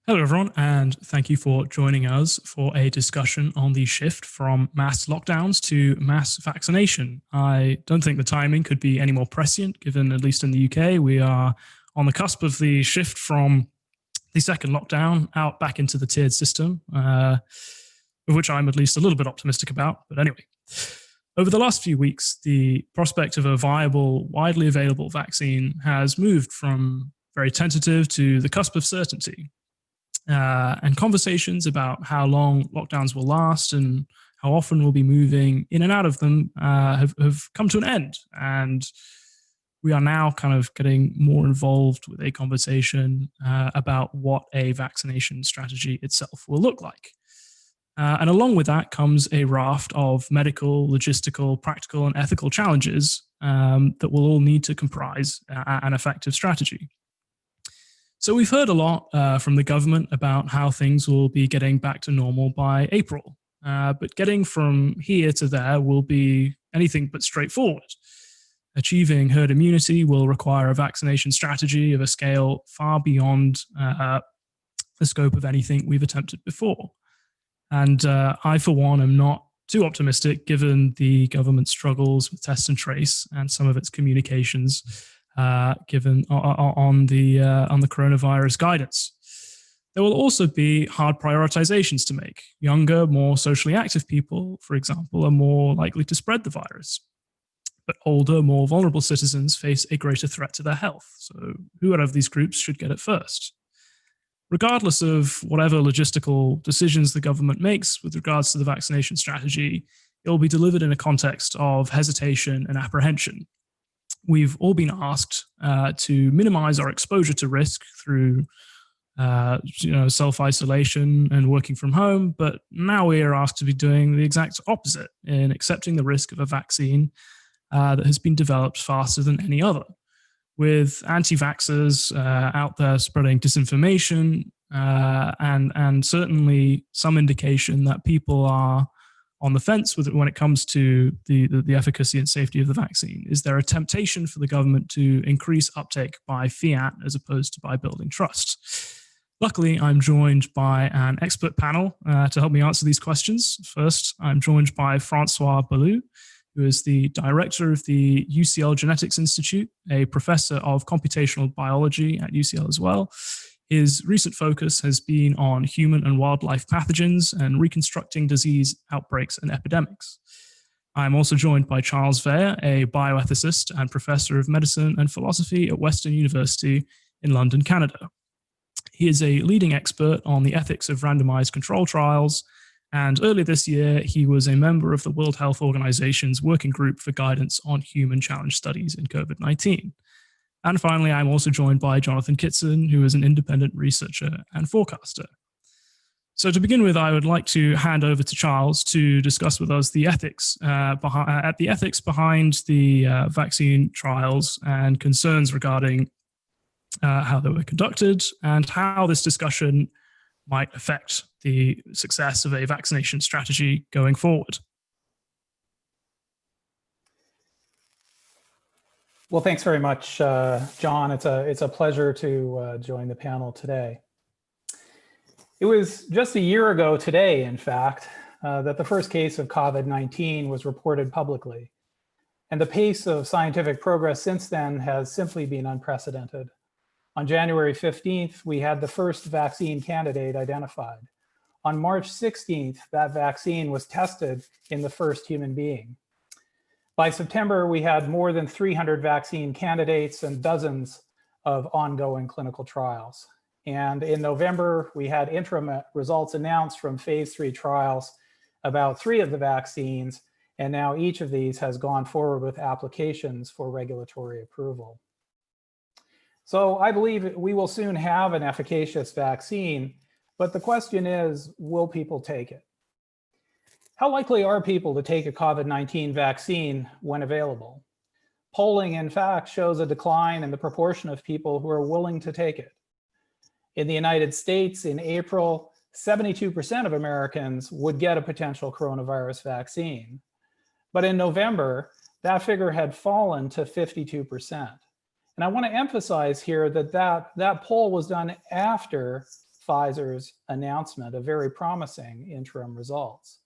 Hello, everyone, and thank you for joining us for a discussion on the shift from mass lockdowns to mass vaccination. I don't think the timing could be any more prescient, given, at least in the UK, we are on the cusp of the shift from the second lockdown out back into the tiered system, of which I'm at least a little bit optimistic about. But anyway, over the last few weeks, the prospect of a viable, widely available vaccine has moved from very tentative to the cusp of certainty. And conversations about how long lockdowns will last and how often we'll be moving in and out of them have come to an end. And we are now kind of getting more involved with a conversation about what a vaccination strategy itself will look like. And along with that comes a raft of medical, logistical, practical, and ethical challenges that will all need to comprise an effective strategy. So we've heard a lot from the government about how things will be getting back to normal by April. But getting from here to there will be anything but straightforward. Achieving herd immunity will require a vaccination strategy of a scale far beyond the scope of anything we've attempted before. And I, for one, am not too optimistic given the government's struggles with test and trace and some of its communications given on the coronavirus guidance. There will also be hard prioritisations to make. Younger, more socially active people, for example, are more likely to spread the virus. But older, more vulnerable citizens face a greater threat to their health. So who out of these groups should get it first? Regardless of whatever logistical decisions the government makes with regards to the vaccination strategy, it will be delivered in a context of hesitation and apprehension. We've all been asked to minimize our exposure to risk through self-isolation and working from home, but now we are asked to be doing the exact opposite in accepting the risk of a vaccine that has been developed faster than any other, with antivaxxers out there spreading disinformation and certainly some indication that people are on the fence with it when it comes to the efficacy and safety of the vaccine. Is there a temptation for the government to increase uptake by fiat as opposed to by building trust? Luckily, I'm joined by an expert panel to help me answer these questions. First, I'm joined by Francois Ballou, who is the director of the UCL Genetics Institute, a professor of computational biology at UCL as well. His recent focus has been on human and wildlife pathogens and reconstructing disease outbreaks and epidemics. I'm also joined by Charles Veyer, a bioethicist and professor of medicine and philosophy at Western University in London, Canada. He is a leading expert on the ethics of randomized control trials, and earlier this year, he was a member of the World Health Organization's Working Group for Guidance on Human Challenge Studies in COVID-19. And finally, I'm also joined by Jonathan Kitson, who is an independent researcher and forecaster. So to begin with, I would like to hand over to Charles to discuss with us the ethics behind the vaccine trials and concerns regarding how they were conducted and how this discussion might affect the success of a vaccination strategy going forward. Well, thanks very much, John. It's a pleasure to join the panel today. It was just a year ago today, in fact, that the first case of COVID-19 was reported publicly. And the pace of scientific progress since then has simply been unprecedented. On January 15th, we had the first vaccine candidate identified. On March 16th, that vaccine was tested in the first human being. By September, we had more than 300 vaccine candidates and dozens of ongoing clinical trials. And in November, we had interim results announced from phase 3 trials about 3 of the vaccines, and now each of these has gone forward with applications for regulatory approval. So I believe we will soon have an efficacious vaccine, but the question is, will people take it? How likely are people to take a COVID-19 vaccine when available? Polling, in fact, shows a decline in the proportion of people who are willing to take it. In the United States, in April, 72% of Americans would get a potential coronavirus vaccine. But in November, that figure had fallen to 52%. And I want to emphasize here that that poll was done after Pfizer's announcement of very promising interim results.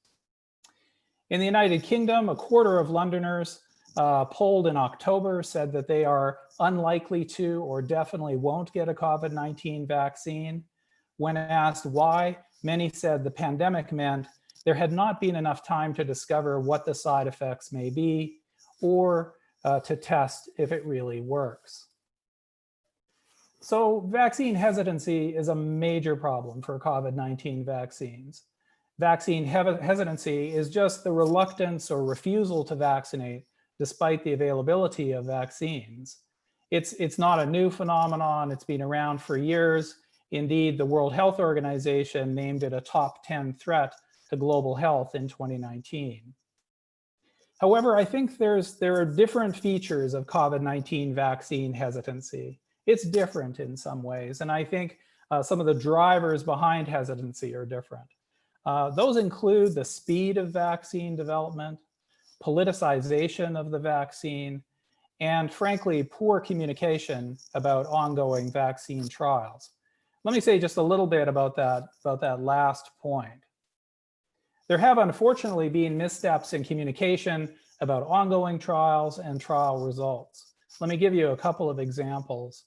In the United Kingdom, a quarter of Londoners polled in October said that they are unlikely to or definitely won't get a COVID-19 vaccine. When asked why, many said the pandemic meant there had not been enough time to discover what the side effects may be or to test if it really works. So vaccine hesitancy is a major problem for COVID-19 vaccines. Vaccine hesitancy is just the reluctance or refusal to vaccinate despite the availability of vaccines. It's not a new phenomenon. It's been around for years. Indeed, the World Health Organization named it a top 10 threat to global health in 2019. However, I think there are different features of COVID-19 vaccine hesitancy. It's different in some ways, and I think some of the drivers behind hesitancy are different. Those include the speed of vaccine development, politicization of the vaccine, and frankly, poor communication about ongoing vaccine trials. Let me say just a little bit about that last point. There have unfortunately been missteps in communication about ongoing trials and trial results. Let me give you a couple of examples.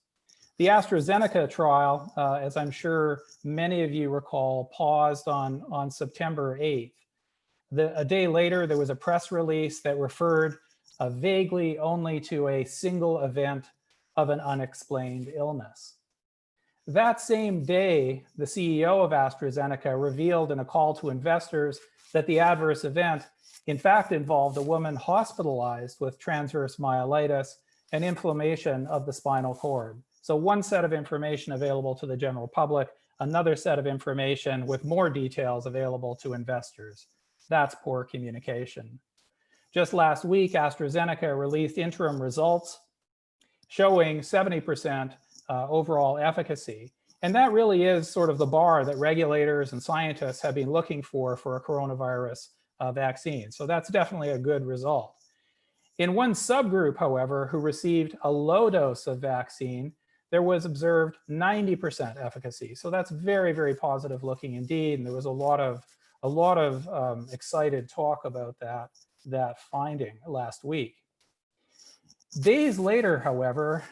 The AstraZeneca trial, as I'm sure many of you recall, paused on September 8th. A day later, there was a press release that referred vaguely only to a single event of an unexplained illness. That same day, the CEO of AstraZeneca revealed in a call to investors that the adverse event, in fact, involved a woman hospitalized with transverse myelitis and inflammation of the spinal cord. So one set of information available to the general public, another set of information with more details available to investors. That's poor communication. Just last week, AstraZeneca released interim results showing 70% overall efficacy. And that really is sort of the bar that regulators and scientists have been looking for a coronavirus vaccine. So that's definitely a good result. In one subgroup, however, who received a low dose of vaccine, there was observed 90% efficacy. So that's very, very positive looking indeed. And there was a lot of excited talk about that finding last week. Days later, however,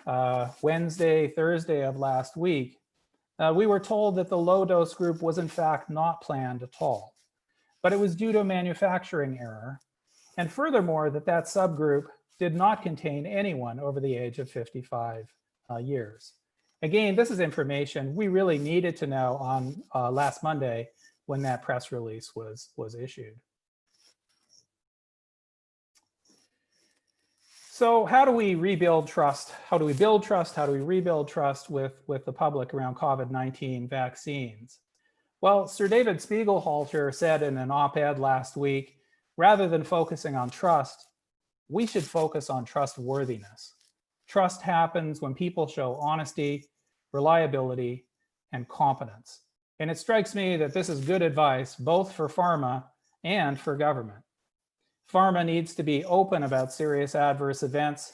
Wednesday, Thursday of last week, we were told that the low dose group was in fact not planned at all, but it was due to a manufacturing error. And furthermore, that subgroup did not contain anyone over the age of 55 years. Again, this is information we really needed to know on last Monday when that press release was issued. So how do we rebuild trust? How do we build trust? How do we rebuild trust with the public around COVID-19 vaccines? Well, Sir David Spiegelhalter said in an op-ed last week, rather than focusing on trust, we should focus on trustworthiness. Trust happens when people show honesty, reliability, and competence. And it strikes me that this is good advice both for pharma and for government. Pharma needs to be open about serious adverse events,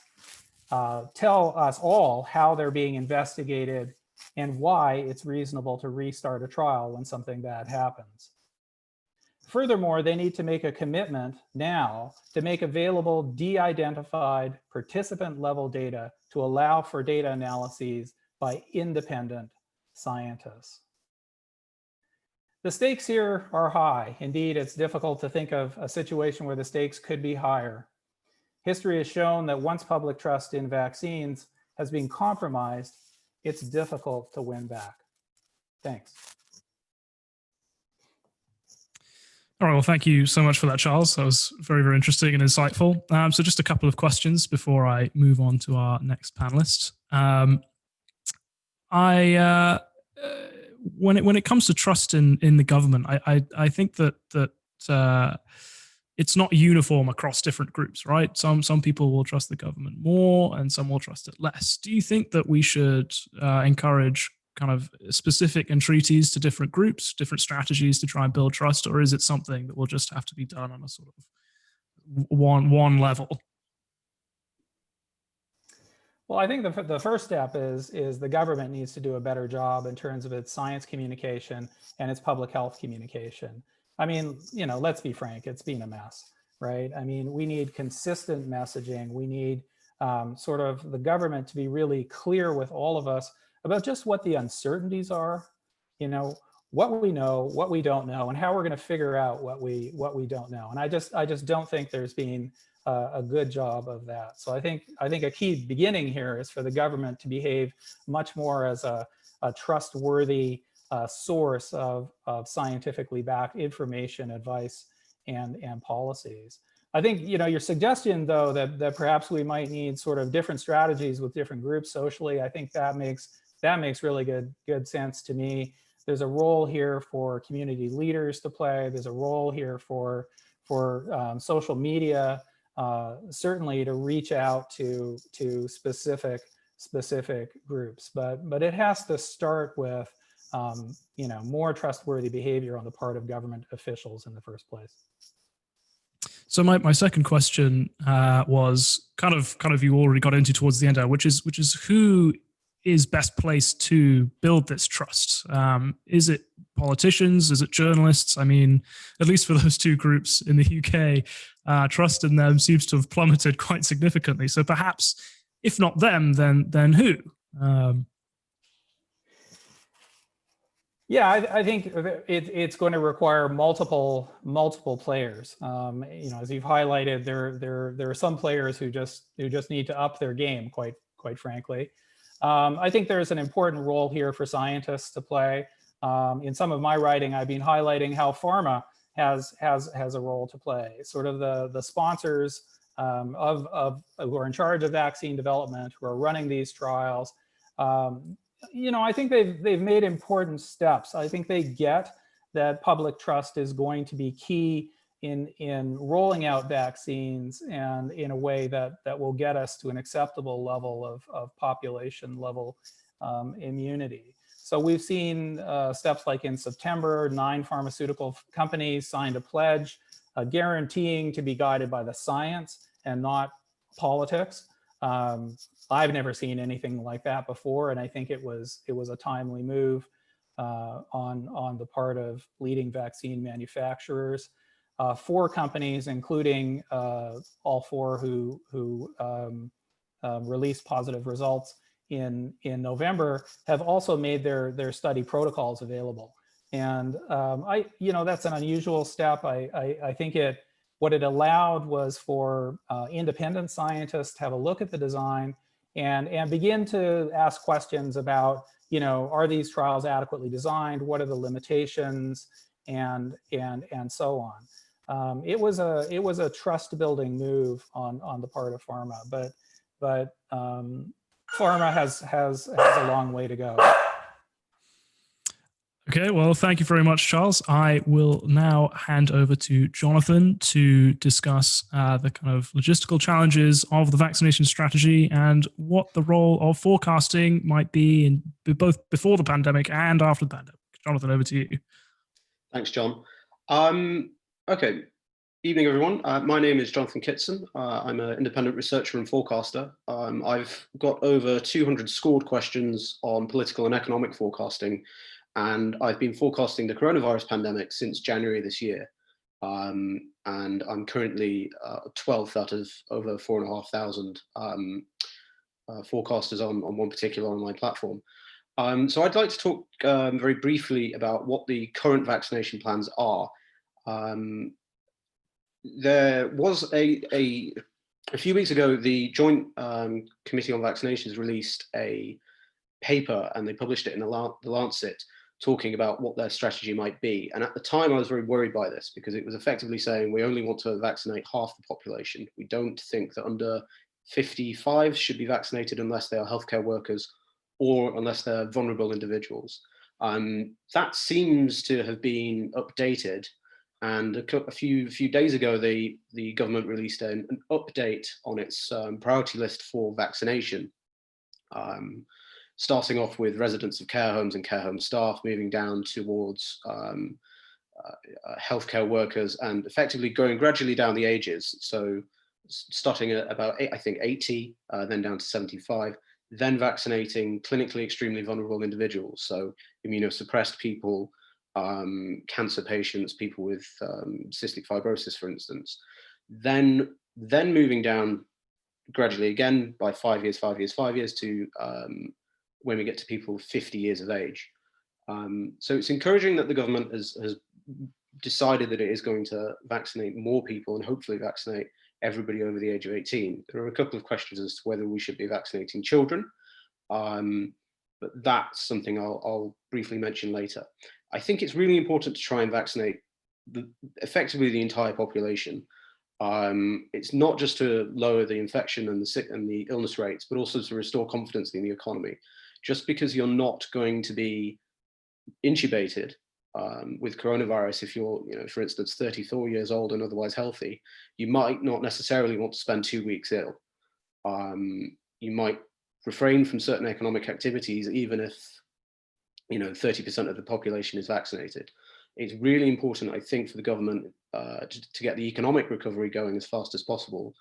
tell us all how they're being investigated and why it's reasonable to restart a trial when something bad happens. Furthermore, they need to make a commitment now to make available de-identified participant-level data to allow for data analyses by independent scientists. The stakes here are high. Indeed, it's difficult to think of a situation where the stakes could be higher. History has shown that once public trust in vaccines has been compromised, it's difficult to win back. Thanks. All right, well, thank you so much for that, Charles. That was very, very interesting and insightful. So just a couple of questions before I move on to our next panelist. When it comes to trust in the government, I think that it's not uniform across different groups, right? Some people will trust the government more and some will trust it less. Do you think that we should encourage kind of specific entreaties to different groups, different strategies to try and build trust, or is it something that will just have to be done on a sort of one level? Well, I think the first step is the government needs to do a better job in terms of its science communication and its public health communication. I mean, let's be frank, it's been a mess, right? I mean, we need consistent messaging. We need sort of the government to be really clear with all of us about just what the uncertainties are, what we know, what we don't know, and how we're going to figure out what we don't know. And I just don't think there's been a good job of that. So I think a key beginning here is for the government to behave much more as a trustworthy source of scientifically backed information, advice, and policies. I think your suggestion, though, that perhaps we might need sort of different strategies with different groups socially. I think that makes really good sense to me. There's a role here for community leaders to play. There's a role here for social media, certainly to reach out to specific groups, but it has to start with more trustworthy behavior on the part of government officials in the first place. So my second question was kind of you already got into towards the end there, which is who is best placed to build this trust? Is it politicians? Is it journalists? I mean, at least for those two groups in the UK, trust in them seems to have plummeted quite significantly. So perhaps, if not them, then who? Yeah, I think it's going to require multiple players. As you've highlighted, there are some players who just need to up their game, quite frankly. I think there's an important role here for scientists to play. In some of my writing, I've been highlighting how pharma has a role to play. Sort of the sponsors of who are in charge of vaccine development, who are running these trials. I think they've made important steps. I think they get that public trust is going to be key in rolling out vaccines and in a way that will get us to an acceptable level of population level immunity. So we've seen steps like in September, 9 pharmaceutical companies signed a pledge guaranteeing to be guided by the science and not politics. I've never seen anything like that before, and I think it was a timely move on the part of leading vaccine manufacturers. 4 companies, including all 4 who released positive results in November, have also made their study protocols available. And that's an unusual step. I think what it allowed was for independent scientists to have a look at the design and begin to ask questions about, are these trials adequately designed? What are the limitations? And so on. It was a trust building move on the part of pharma, but pharma has a long way to go. Okay, well, thank you very much, Charles. I will now hand over to Jonathan to discuss the kind of logistical challenges of the vaccination strategy and what the role of forecasting might be in both before the pandemic and after the pandemic. Jonathan, over to you. Thanks, John. Okay, evening, everyone. My name is Jonathan Kitson. I'm an independent researcher and forecaster. I've got over 200 scored questions on political and economic forecasting, and I've been forecasting the coronavirus pandemic since January this year. And I'm currently 12th out of over 4,500 forecasters on one particular online platform. So I'd like to talk very briefly about what the current vaccination plans are. There was a few weeks ago, the Joint Committee on Vaccinations released a paper, and they published it in the Lancet, talking about what their strategy might be. And at the time, I was very worried by this because it was effectively saying we only want to vaccinate half the population. We don't think that under 55 should be vaccinated unless they are healthcare workers or unless they're vulnerable individuals. That seems to have been updated. And a few days ago, the government released an update on its priority list for vaccination, starting off with residents of care homes and care home staff, moving down towards healthcare workers, and effectively going gradually down the ages. So starting at about, I think, 80, then down to 75, then vaccinating clinically extremely vulnerable individuals. So immunosuppressed people, cancer patients, people with cystic fibrosis, for instance. Then moving down gradually again by 5 years, 5 years, 5 years to when we get to people 50 years of age. So it's encouraging that the government has decided that it is going to vaccinate more people and hopefully vaccinate everybody over the age of 18. There are a couple of questions as to whether we should be vaccinating children, but that's something I'll briefly mention later. I think it's really important to try and vaccinate effectively the entire population. It's not just to lower the infection and the illness rates, but also to restore confidence in the economy. Just because you're not going to be intubated with coronavirus, if you're, for instance, 34 years old and otherwise healthy, you might not necessarily want to spend 2 weeks ill. You might refrain from certain economic activities, even if 30% of the population is vaccinated. It's really important, I think, for the government to get the economic recovery going as fast as possible,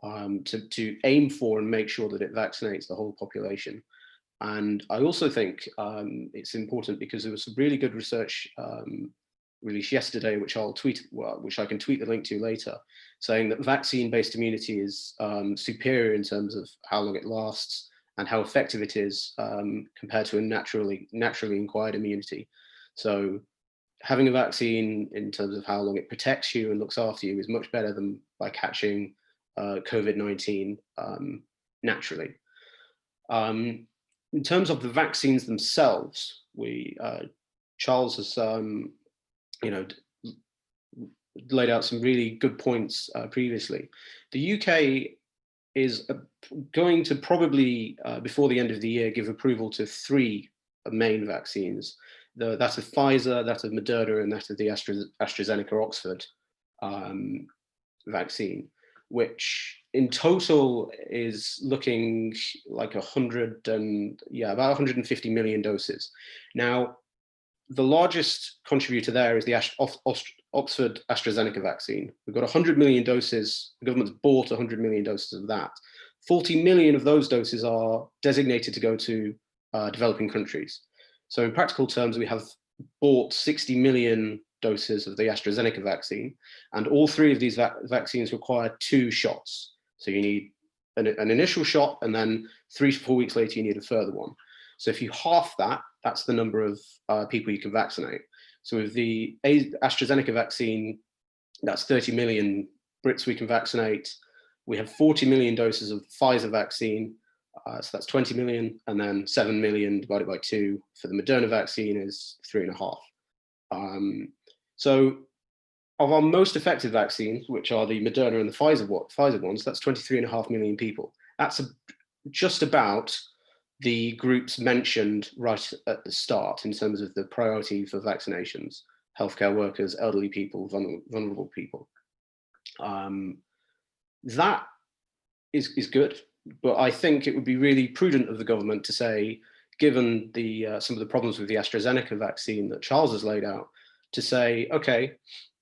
to aim for and make sure that it vaccinates the whole population. And I also think it's important because there was some really good research released yesterday, which I'll tweet, which I can tweet the link to later, saying that vaccine-based immunity is superior in terms of how long it lasts and how effective it is compared to a naturally acquired immunity. So having a vaccine in terms of how long it protects you and looks after you is much better than by catching COVID-19 naturally. In terms of the vaccines themselves, Charles has laid out some really good points previously. The UK is going to probably, before the end of the year, give approval to 3 main vaccines. That of Pfizer, that of Moderna, and that of the AstraZeneca Oxford vaccine, which in total is looking like about 150 million doses. Now, the largest contributor there is the Oxford AstraZeneca vaccine. We've got 100 million doses. The government's bought 100 million doses of that. 40 million of those doses are designated to go to developing countries. So in practical terms, we have bought 60 million doses of the AstraZeneca vaccine, and all 3 of these vaccines require 2 shots. So you need an initial shot, and then 3 to 4 weeks later, you need a further one. So if you half that, that's the number of people you can vaccinate. So with the AstraZeneca vaccine, that's 30 million Brits we can vaccinate. We have 40 million doses of Pfizer vaccine, so that's 20 million, and then 7 million divided by 2 for the Moderna vaccine is 3.5. So of our most effective vaccines, which are the Moderna and the Pfizer ones, that's 23.5 million people. That's just about the groups mentioned right at the start in terms of the priority for vaccinations: healthcare workers, elderly people, vulnerable people. That is good, but I think it would be really prudent of the government to say, given some of the problems with the AstraZeneca vaccine that Charles has laid out, to say, okay,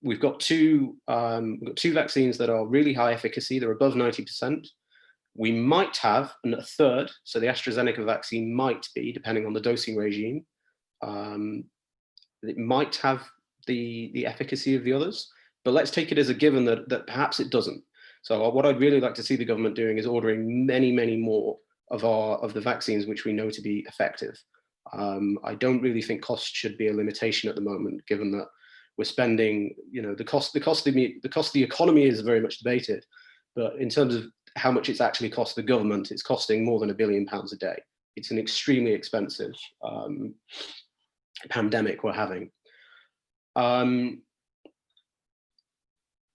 we've got two vaccines that are really high efficacy, they're above 90%. We might have a third, so the AstraZeneca vaccine might be, depending on the dosing regime, it might have the efficacy of the others, but let's take it as a given that perhaps it doesn't. So what I'd really like to see the government doing is ordering many, many more of the vaccines which we know to be effective. I don't really think cost should be a limitation at the moment, given that we're spending, the cost of the economy is very much debated, but in terms of how much it's actually cost the government, it's costing more than £1 billion a day. It's an extremely expensive pandemic we're having.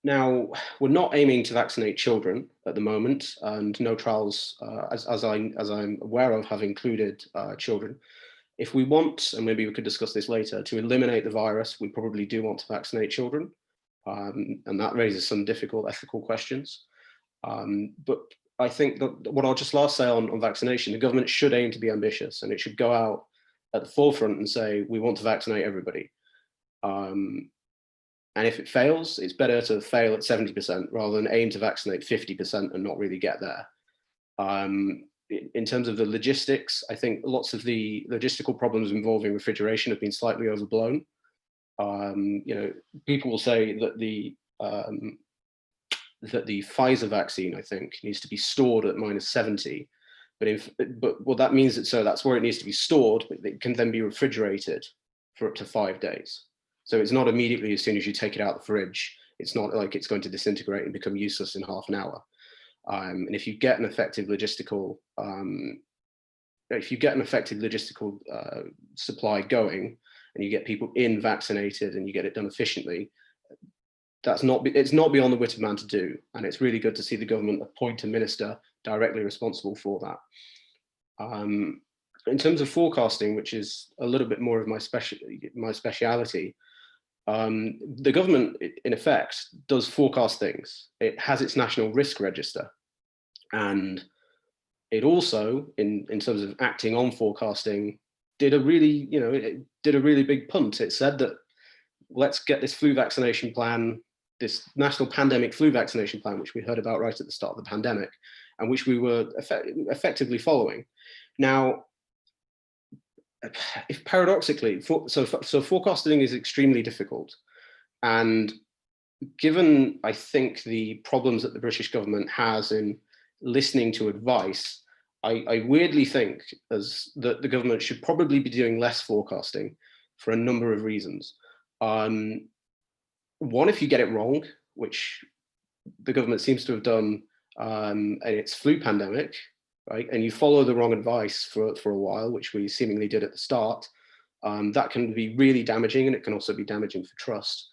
Now, we're not aiming to vaccinate children at the moment, and no trials, as I'm aware of, have included children. If we want, and maybe we could discuss this later, to eliminate the virus, we probably do want to vaccinate children, and that raises some difficult ethical questions. But I think that what I'll just last say on vaccination, the government should aim to be ambitious, and it should go out at the forefront and say, we want to vaccinate everybody. And if it fails, it's better to fail at 70% rather than aim to vaccinate 50% and not really get there. In terms of the logistics, I think lots of the logistical problems involving refrigeration have been slightly overblown. People will say that the Pfizer vaccine, I think, needs to be stored at -70. But what that means is, so that's where it needs to be stored, but it can then be refrigerated for up to 5 days. So it's not immediately as soon as you take it out of the fridge. It's not like it's going to disintegrate and become useless in half an hour. And if you get an effective logistical, supply going, and you get people in vaccinated and you get it done efficiently, it's not beyond the wit of man to do. And it's really good to see the government appoint a minister directly responsible for that. In terms of forecasting, which is a little bit more of my speciality, the government, in effect, does forecast things. It has its national risk register, and it also, in terms of acting on forecasting, did a really big punt. It said that let's get this flu vaccination plan, this national pandemic flu vaccination plan, which we heard about right at the start of the pandemic, and which we were effectively following. Now, if paradoxically, so forecasting is extremely difficult, and given, I think, the problems that the British government has in listening to advice, I weirdly think that the government should probably be doing less forecasting for a number of reasons. One, if you get it wrong, which the government seems to have done in its flu pandemic, right, and you follow the wrong advice for a while, which we seemingly did at the start, that can be really damaging, and it can also be damaging for trust.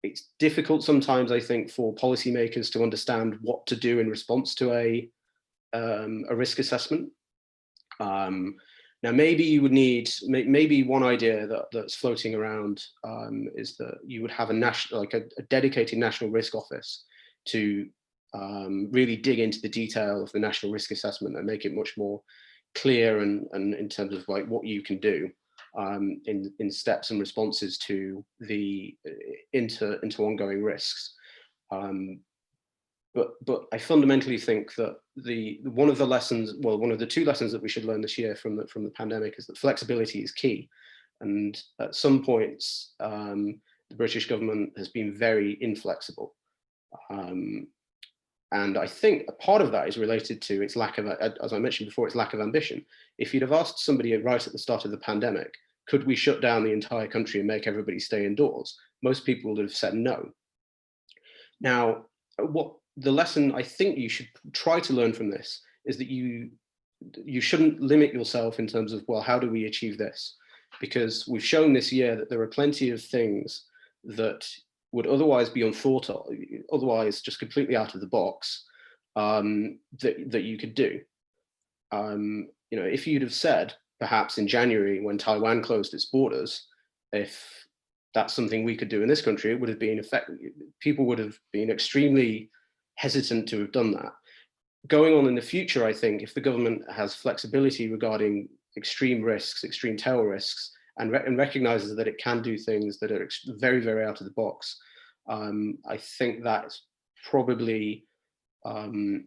It's difficult sometimes, I think, for policymakers to understand what to do in response to a risk assessment. Now, maybe you would need, maybe one idea that's floating around is that you would have a dedicated national risk office to really dig into the detail of the national risk assessment and make it much more clear and in terms of like what you can do in steps and responses to the into ongoing risks. But I fundamentally think that one of the two lessons that we should learn this year from the pandemic is that flexibility is key. And at some points, the British government has been very inflexible. And I think a part of that is related to its lack of, as I mentioned before, its lack of ambition. If you'd have asked somebody right at the start of the pandemic, could we shut down the entire country and make everybody stay indoors? Most people would have said no. Now, what the lesson I think you should try to learn from this is that you shouldn't limit yourself in terms of, well, how do we achieve this? Because we've shown this year that there are plenty of things that would otherwise be unthought of, otherwise just completely out of the box, that you could do. If you'd have said, perhaps in January when Taiwan closed its borders, if that's something we could do in this country, it would have been people would have been extremely hesitant to have done that. Going on in the future, I think if the government has flexibility regarding extreme risks, extreme tail risks, and recognizes that it can do things that are very, very out of the box, I think that's probably a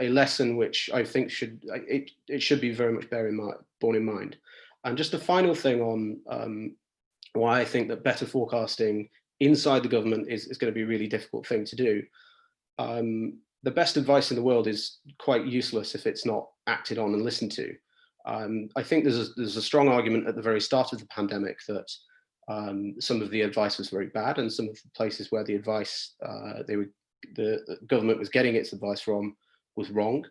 lesson which I think it should be very much borne in mind. And just a final thing on why I think that better forecasting inside the government is going to be a really difficult thing to do. The best advice in the world is quite useless if it's not acted on and listened to. I think there's a strong argument at the very start of the pandemic that some of the advice was very bad, and some of the places where the advice the government was getting its advice from was wrong.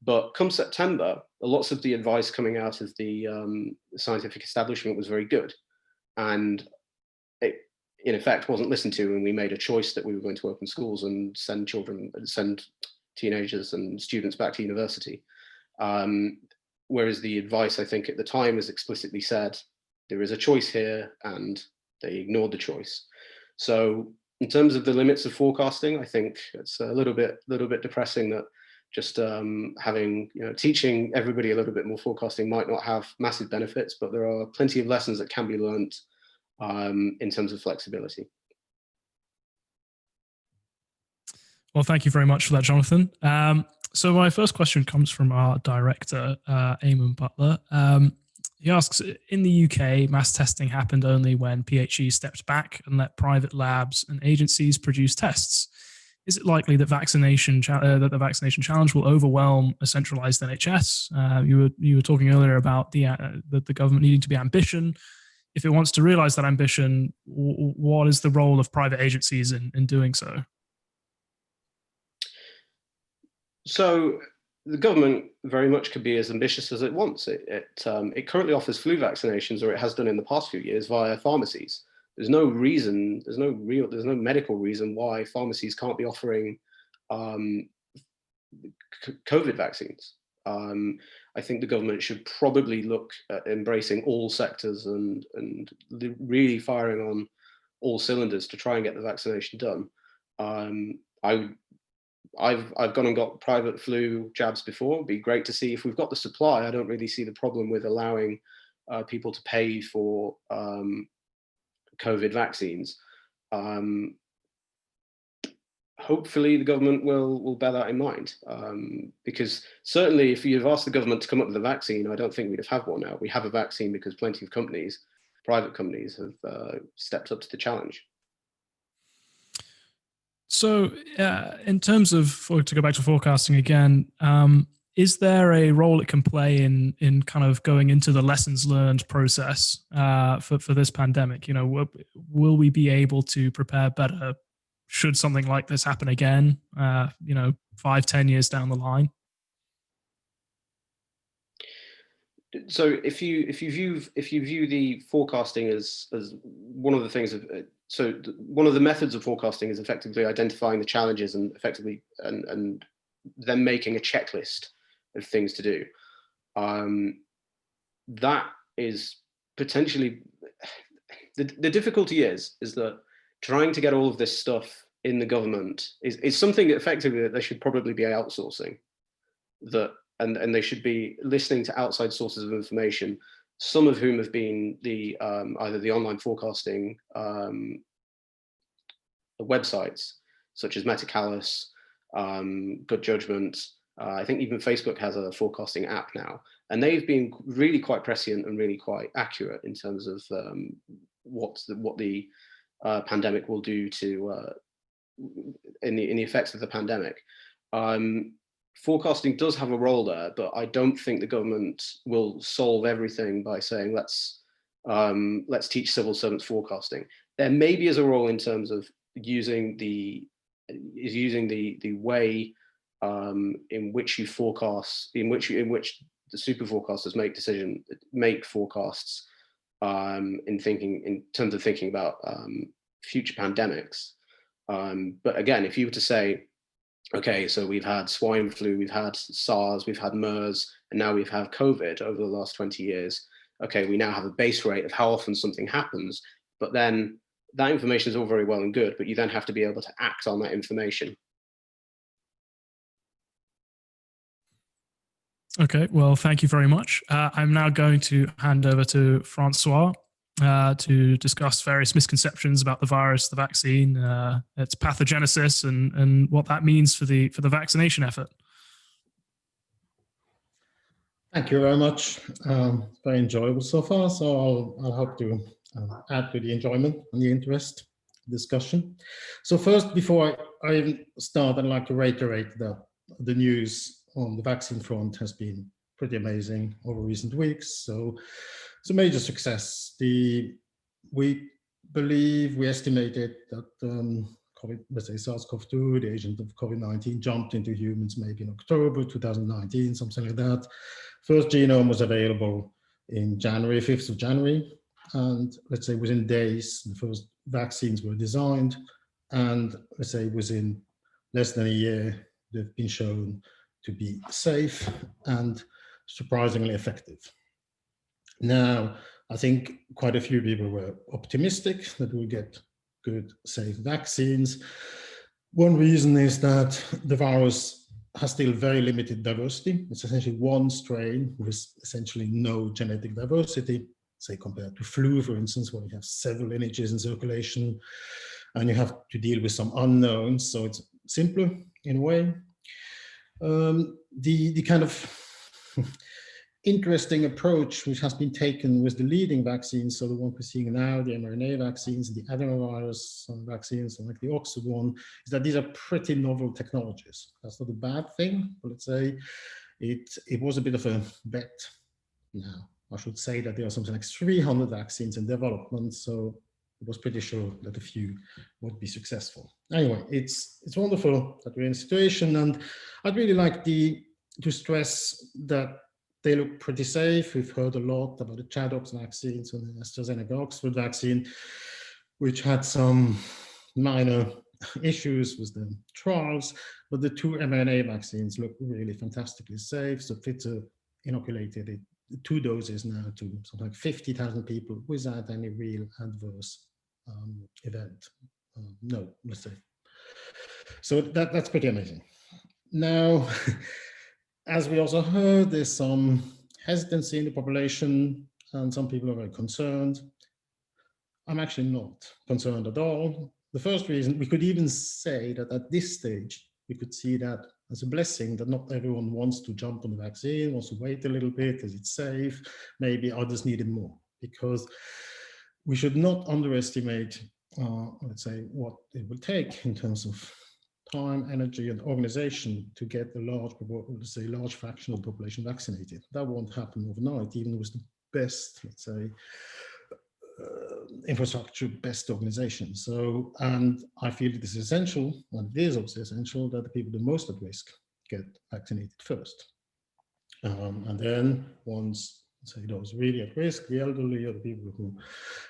But come September, lots of the advice coming out of the scientific establishment was very good, and it, in effect, wasn't listened to. And we made a choice that we were going to open schools and send teenagers and students back to university. Whereas the advice, I think, at the time was explicitly said, there is a choice here, and they ignored the choice. So in terms of the limits of forecasting, I think it's a little bit depressing that just teaching everybody a little bit more forecasting might not have massive benefits, but there are plenty of lessons that can be learned in terms of flexibility. Well, thank you very much for that, Jonathan. So my first question comes from our director, Eamon Butler. He asks, in the UK, mass testing happened only when PHE stepped back and let private labs and agencies produce tests. Is it likely that that the vaccination challenge will overwhelm a centralized NHS? You were talking earlier about the government needing to be ambitious. If it wants to realize that ambition, what is the role of private agencies in doing so? So the government very much could be as ambitious as it wants. It currently offers flu vaccinations, or it has done in the past few years, via pharmacies. There's no medical reason why pharmacies can't be offering COVID vaccines. I think the government should probably look at embracing all sectors and really firing on all cylinders to try and get the vaccination done. I've gone and got private flu jabs before. It'd be great to see if we've got the supply. I don't really see the problem with allowing people to pay for COVID vaccines. Hopefully the government will bear that in mind, because certainly if you've asked the government to come up with a vaccine, I don't think we'd have had one now. We have a vaccine because plenty of companies, private companies, have stepped up to the challenge. So in terms of, to go back to forecasting again, is there a role it can play in kind of going into the lessons learned process for this pandemic? You know, will we be able to prepare better should something like this happen again, 5-10 years down the line? So if you view the forecasting as one of the things one of the methods of forecasting is effectively identifying the challenges and effectively and then making a checklist of things to do. That is potentially the difficulty is that trying to get all of this stuff in the government is something effectively that they should probably be outsourcing. And they should be listening to outside sources of information, some of whom have been the either the online forecasting websites, such as Metacalis, Good Judgment. I think even Facebook has a forecasting app now, and they've been really quite prescient and really quite accurate in terms of what the pandemic will do to in the effects of the pandemic. Forecasting does have a role there, but I don't think the government will solve everything by saying let's teach civil servants forecasting. There maybe is a role in terms of using the way in which you forecast, in which the super forecasters make forecasts in terms of thinking about future pandemics. But again, if you were to say, okay, so we've had swine flu, we've had SARS, we've had MERS, and now we've had COVID over the last 20 years. Okay, we now have a base rate of how often something happens, but then that information is all very well and good, but you then have to be able to act on that information. Okay, well, thank you very much. I'm now going to hand over to Francois to discuss various misconceptions about the virus, the vaccine, its pathogenesis, and what that means for the vaccination effort. Thank you very much. Very enjoyable so far. So I'll hope to add to the enjoyment and the interest discussion. So first, before I start, I'd like to reiterate that the news on the vaccine front has been pretty amazing over recent weeks. So it's a major success. We estimated that SARS-CoV-2, the agent of COVID-19, jumped into humans maybe in October 2019, something like that. First genome was available in January, 5th of January. And let's say within days, the first vaccines were designed. And let's say within less than a year, they've been shown to be safe and surprisingly effective. Now, I think quite a few people were optimistic that we'll get good, safe vaccines. One reason is that the virus has still very limited diversity. It's essentially one strain with essentially no genetic diversity. say, compared to flu, for instance, where you have several lineages in circulation and you have to deal with some unknowns. So it's simpler in a way. The kind of interesting approach which has been taken with the leading vaccines, so the one we're seeing now, the mRNA vaccines, the adenovirus vaccines, and like the Oxford one, is that these are pretty novel technologies. That's not a bad thing, but let's say it was a bit of a bet. Now, I should say that there are something like 300 vaccines in development, so it was pretty sure that a few would be successful. Anyway, it's wonderful that we're in a situation, and I'd really like to stress that they look pretty safe. We've heard a lot about the ChAdOx vaccines and the AstraZeneca Oxford vaccine, which had some minor issues with the trials, but the two mRNA vaccines look really fantastically safe. So Pfizer inoculated it 2 doses now to something like 50,000 people without any real adverse event. No, let's say. So that's pretty amazing. Now, as we also heard, there's some hesitancy in the population and some people are very concerned. I'm actually not concerned at all. The first reason, we could even say that at this stage, we could see that as a blessing, that not everyone wants to jump on the vaccine, wants to wait a little bit because it's safe. Maybe others need it more, because we should not underestimate, let's say, what it will take in terms of time, energy, and organization to get a large fraction of the population vaccinated. That won't happen overnight, even with the best, let's say, infrastructure, best organization. So, and I feel it is essential, and it is also essential, that the people the most at risk get vaccinated first. And then once, say, those really at risk, the elderly or the people who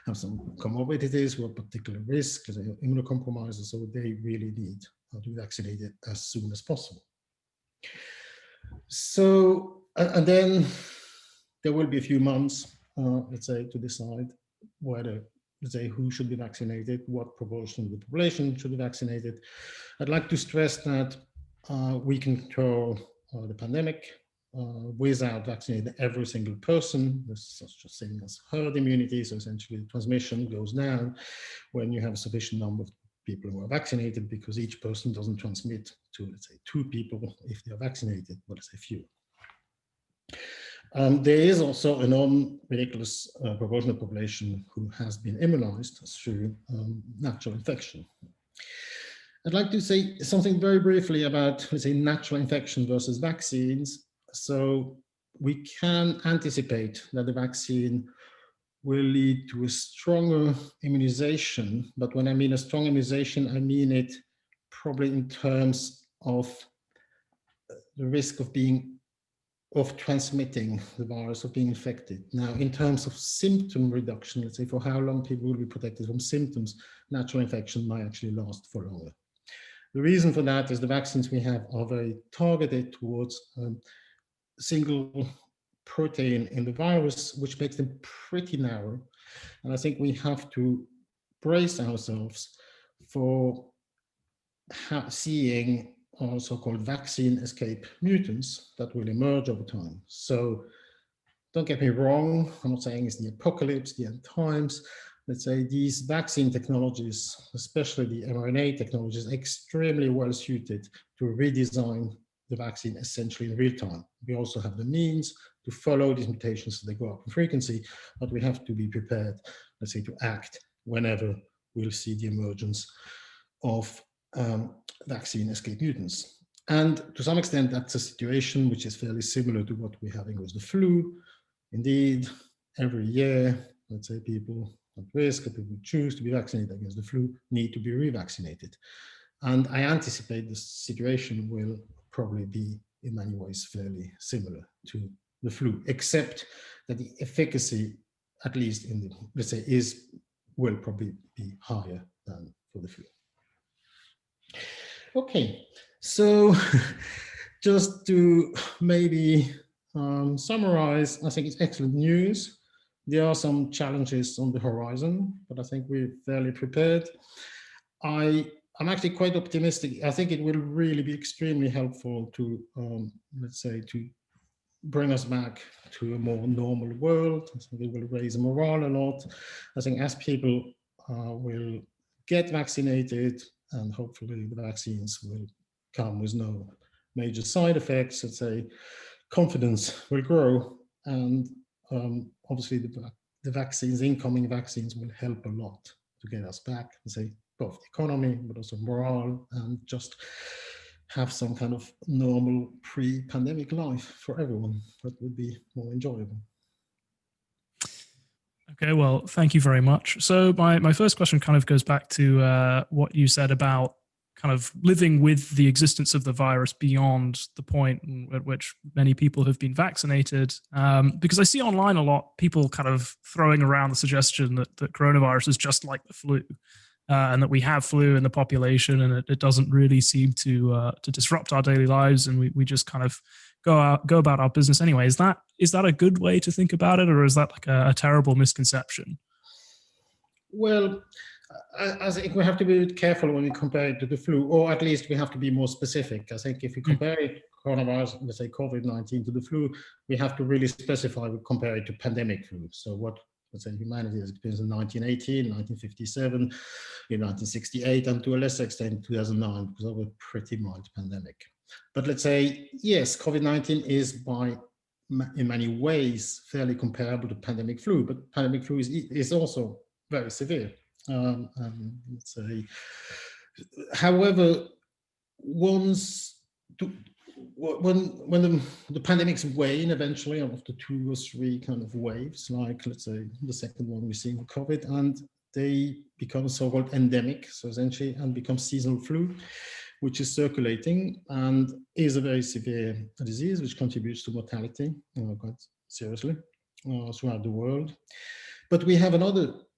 have some comorbidities, who are particular risk, as immunocompromised, so they really need to be vaccinated as soon as possible. So, and then there will be a few months, let's say, to decide whether, let's say, who should be vaccinated, what proportion of the population should be vaccinated. I'd like to stress that we can control the pandemic without vaccinating every single person. There's such a thing as herd immunity, so essentially the transmission goes down when you have a sufficient number of people who are vaccinated, because each person doesn't transmit to, let's say, 2 people if they are vaccinated, but let's say fewer. There is also a non-ridiculous proportion of the population who has been immunized through natural infection. I'd like to say something very briefly about, let's say, natural infection versus vaccines. So we can anticipate that the vaccine will lead to a stronger immunization, but when I mean a strong immunization, I mean it probably in terms of the risk of transmitting the virus, of being infected. Now, in terms of symptom reduction, let's say, for how long people will be protected from symptoms, natural infection might actually last for longer. The reason for that is the vaccines we have are very targeted towards single protein in the virus, which makes them pretty narrow. And I think we have to brace ourselves for seeing so-called vaccine escape mutants that will emerge over time. So don't get me wrong, I'm not saying it's the apocalypse, the end times. Let's say these vaccine technologies, especially the mRNA technologies, are extremely well suited to redesign the vaccine essentially in real time. We also have the means to follow these mutations so they go up in frequency, but we have to be prepared, let's say, to act whenever we'll see the emergence of vaccine escape mutants. And to some extent, that's a situation which is fairly similar to what we're having with the flu. Indeed, every year, let's say, people at risk, or people who choose to be vaccinated against the flu, need to be revaccinated. And I anticipate the situation will probably be in many ways fairly similar to the flu, except that the efficacy, at least in the, let's say, will probably be higher than for the flu. Okay, so just to maybe summarize, I think it's excellent news. There are some challenges on the horizon, but I think we're fairly prepared. I'm actually quite optimistic. I think it will really be extremely helpful to, let's say, to bring us back to a more normal world. I think it will raise morale a lot. I think as people will get vaccinated, and hopefully the vaccines will come with no major side effects, let's say, confidence will grow, and obviously the vaccines, incoming vaccines, will help a lot to get us back, let's say, both economy, but also morale, and just have some kind of normal pre-pandemic life for everyone. That would be more enjoyable. Okay, well, thank you very much. So my first question kind of goes back to what you said about kind of living with the existence of the virus beyond the point at which many people have been vaccinated. Because I see online a lot people kind of throwing around the suggestion that coronavirus is just like the flu. And that we have flu in the population, and it doesn't really seem to disrupt our daily lives, and we just kind of go about our business anyway. Is that a good way to think about it, or is that like a terrible misconception? Well, I think we have to be careful when we compare it to the flu, or at least we have to be more specific. I think if we compare coronavirus, let's say COVID-19, to the flu, we have to really specify, we compare it to pandemic flu. So what, let's say, humanity has experienced in 1918, 1957, in 1968, and to a lesser extent 2009, because of a pretty mild pandemic. But let's say, yes, COVID-19 is in many ways fairly comparable to pandemic flu, but pandemic flu is also very severe. Let's say, however, when the pandemics wane eventually after 2 or 3 kind of waves, like let's say the second one we're seeing with COVID, and they become so-called endemic, so essentially, and become seasonal flu, which is circulating and is a very severe disease which contributes to mortality quite seriously throughout the world. But we have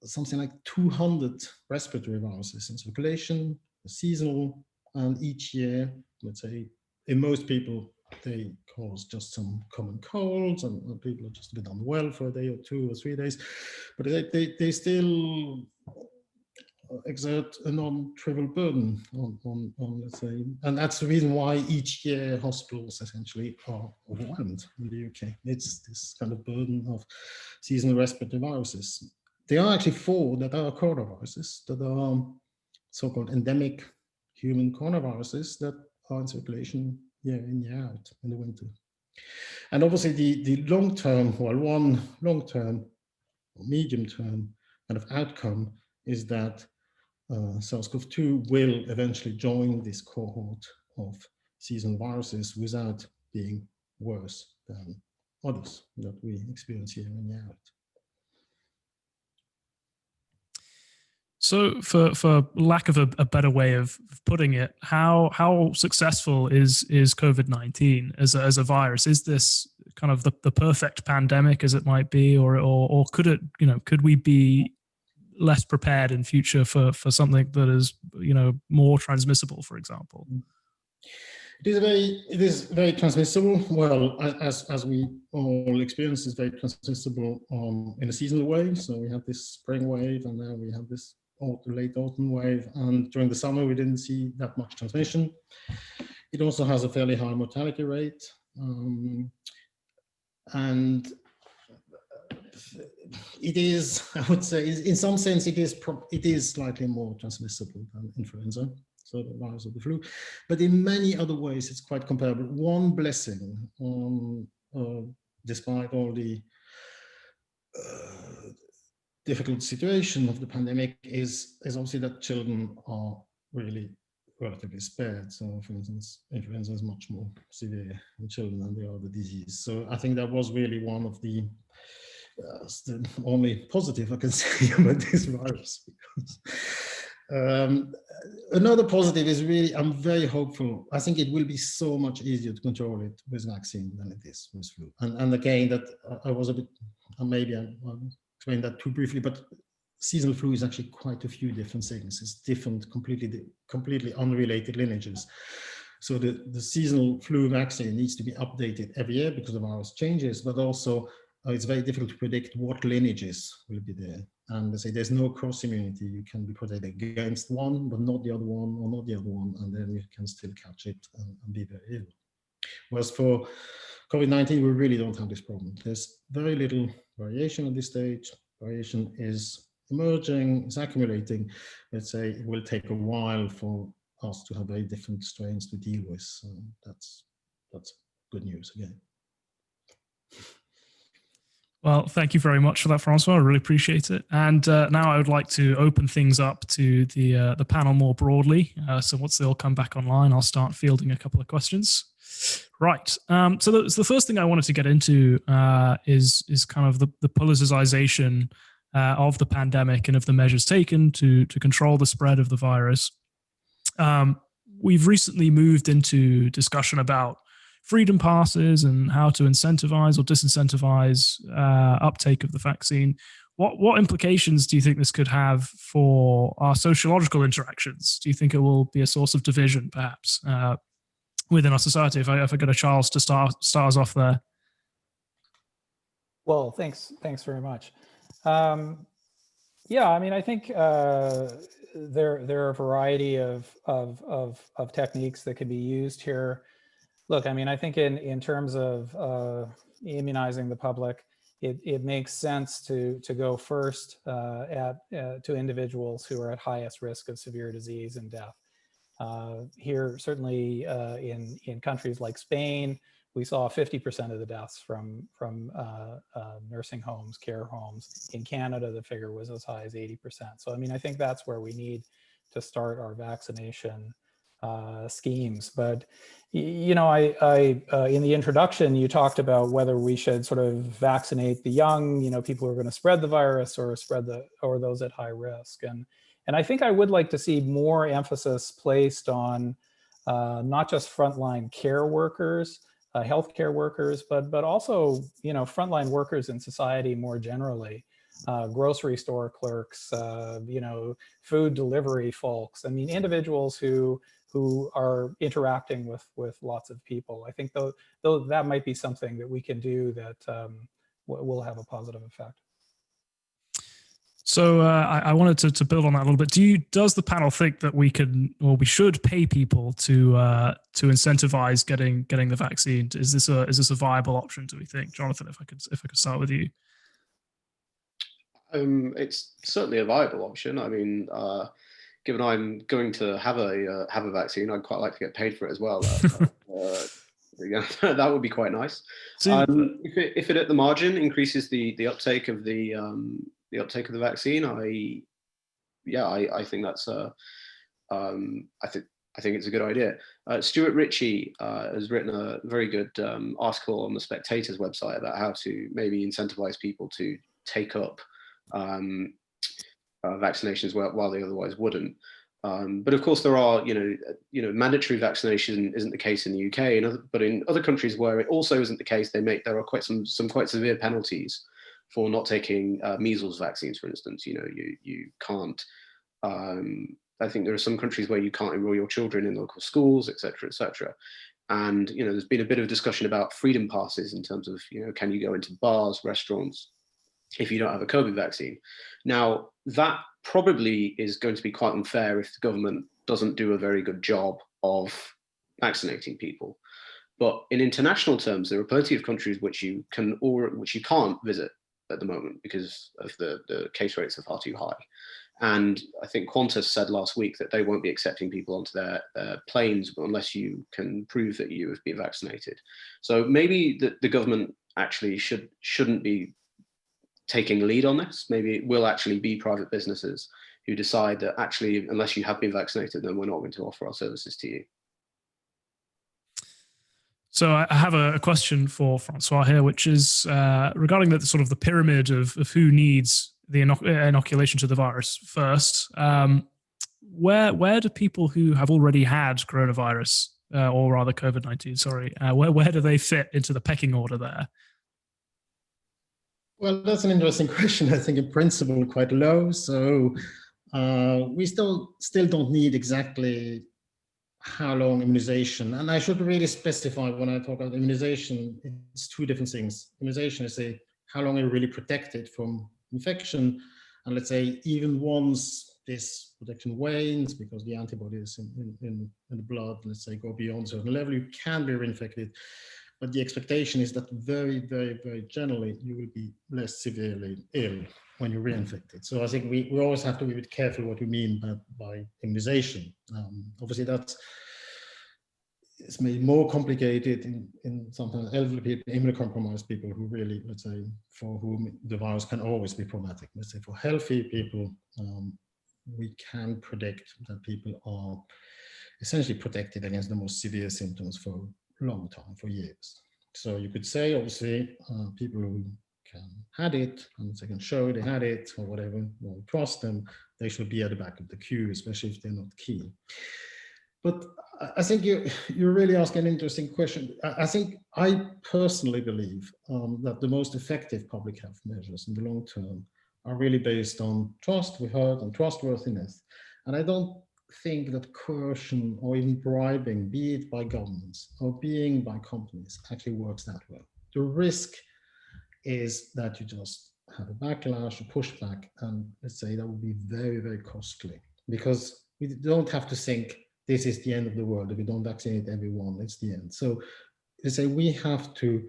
something like 200 respiratory viruses in circulation, seasonal, and each year, let's say, in most people, they cause just some common colds, and people are just a bit unwell for a day or 2 or 3 days, but they still exert a non-trivial burden on, let's say, and that's the reason why each year hospitals essentially are overwhelmed in the UK. It's this kind of burden of seasonal respiratory viruses. There are actually 4 that are coronaviruses, that are so-called endemic human coronaviruses that are in circulation year in, year out in the winter. And obviously the long-term, well, one long-term or medium-term kind of outcome is that SARS-CoV-2 will eventually join this cohort of seasonal viruses without being worse than others that we experience year in, year out. So, for lack of a better way of putting it, how successful is COVID-19 as a virus? Is this kind of the perfect pandemic, as it might be, or could it, could we be less prepared in future for something that is, more transmissible, for example? It is very transmissible. Well, as we all experience, it's very transmissible in a seasonal way. So we have this spring wave, and now we have this late autumn wave, and during the summer we didn't see that much transmission. It also has a fairly high mortality rate, and it is, I would say, in some sense, it is slightly more transmissible than influenza, so the virus of the flu, but in many other ways it's quite comparable. One blessing, despite all the difficult situation of the pandemic, is obviously that children are really relatively spared. So, for instance, influenza is much more severe in children than the other disease. So I think that was really one of the only positive I can say about this virus. Because, another positive is really, I'm very hopeful. I think it will be so much easier to control it with vaccine than it is with flu. And again, that I was a bit, maybe I'll explain that too briefly, but seasonal flu is actually quite a few different things. It's different, completely unrelated lineages. So the seasonal flu vaccine needs to be updated every year because the virus changes, but also it's very difficult to predict what lineages will be there. And they say there's no cross immunity. You can be protected against one, but not the other one, or not the other one, and then you can still catch it and be very ill. Whereas for COVID-19, we really don't have this problem. There's very little variation at this stage. Variation is emerging, is accumulating. Let's say it will take a while for us to have very different strains to deal with. So that's good news again. Well, thank you very much for that, Francois. I really appreciate it. And now I would like to open things up to the panel more broadly. So once they all come back online, I'll start fielding a couple of questions. Right. So the first thing I wanted to get into is kind of the politicization of the pandemic and of the measures taken to control the spread of the virus. We've recently moved into discussion about freedom passes and how to incentivize or disincentivize uptake of the vaccine. What implications do you think this could have for our sociological interactions? Do you think it will be a source of division, perhaps, within our society? If I get a Charles to start us off there. Well, thanks very much. Yeah, I mean, I think there are a variety of techniques that can be used here. Look, I mean, I think in terms of immunizing the public, it makes sense to go first to individuals who are at highest risk of severe disease and death. Here, certainly in countries like Spain, we saw 50% of the deaths from nursing homes, care homes. In Canada, the figure was as high as 80%. So, I mean, I think that's where we need to start our vaccination schemes. But, you know, I in the introduction, you talked about whether we should sort of vaccinate the young, you know, people who are going to spread the virus or or those at high risk. And I think I would like to see more emphasis placed on not just frontline care workers, healthcare workers, but also, you know, frontline workers in society more generally, grocery store clerks, you know, food delivery folks. I mean, individuals who are interacting with lots of people. I think though that might be something that we can do that will have a positive effect. So I wanted to build on that a little bit. Does the panel think that we can or we should pay people to incentivize getting the vaccine? Is this a viable option? Do we think, Jonathan? If I could start with you. It's certainly a viable option. I mean, given I'm going to have a vaccine, I'd quite like to get paid for it as well. Yeah, that would be quite nice. So, if it at the margin increases the uptake of the vaccine, I think that's I think it's a good idea. Stuart Ritchie has written a very good article on the Spectator's website about how to maybe incentivize people to take up vaccinations while they otherwise wouldn't. But of course, there are mandatory vaccination isn't the case in the UK, but in other countries where it also isn't the case, there are quite some quite severe penalties for not taking measles vaccines, for instance. You know, you can't. I think there are some countries where you can't enroll your children in local schools, etc., etc. And you know, there's been a bit of discussion about freedom passes in terms of, you know, can you go into bars, restaurants if you don't have a COVID vaccine? Now, that probably is going to be quite unfair if the government doesn't do a very good job of vaccinating people. But in international terms, there are plenty of countries which you can't visit at the moment because of the case rates are far too high. And I think Qantas said last week that they won't be accepting people onto their planes unless you can prove that you have been vaccinated. So maybe the government actually shouldn't be taking a lead on this. Maybe it will actually be private businesses who decide that actually, unless you have been vaccinated, then we're not going to offer our services to you. So I have a question for Francois here, which is regarding the sort of the pyramid of who needs the inoculation to the virus first. Where do people who have already had coronavirus, or rather COVID-19, sorry, where do they fit into the pecking order there? Well, that's an interesting question. I think in principle quite low. So we still don't need exactly how long immunization. And I should really specify when I talk about immunization, it's two different things. Immunization is how long are you really protected from infection. And let's say even once this protection wanes because the antibodies in the blood, let's say, go beyond a certain level, you can be reinfected. but the expectation is that very, very, very generally, you will be less severely ill when you're reinfected. So I think we always have to be a bit careful what we mean by immunization. Obviously, it's made more complicated in sometimes elderly people, immunocompromised people who really, let's say, for whom the virus can always be problematic. Let's say for healthy people, we can predict that people are essentially protected against the most severe symptoms for a long time, for years. So you could say, obviously, people who had it, and they can show they had it or whatever, or trust them, they should be at the back of the queue, especially if they're not keen. But I think you're really asking an interesting question. I personally believe that the most effective public health measures in the long term are really based on trust, we heard, and trustworthiness. And I don't think that coercion or even bribing, be it by governments or being by companies, actually works that well. The risk is that you just have a backlash, a pushback, and let's say that would be very, very costly, because we don't have to think this is the end of the world. If we don't vaccinate everyone, it's the end. So they say we have to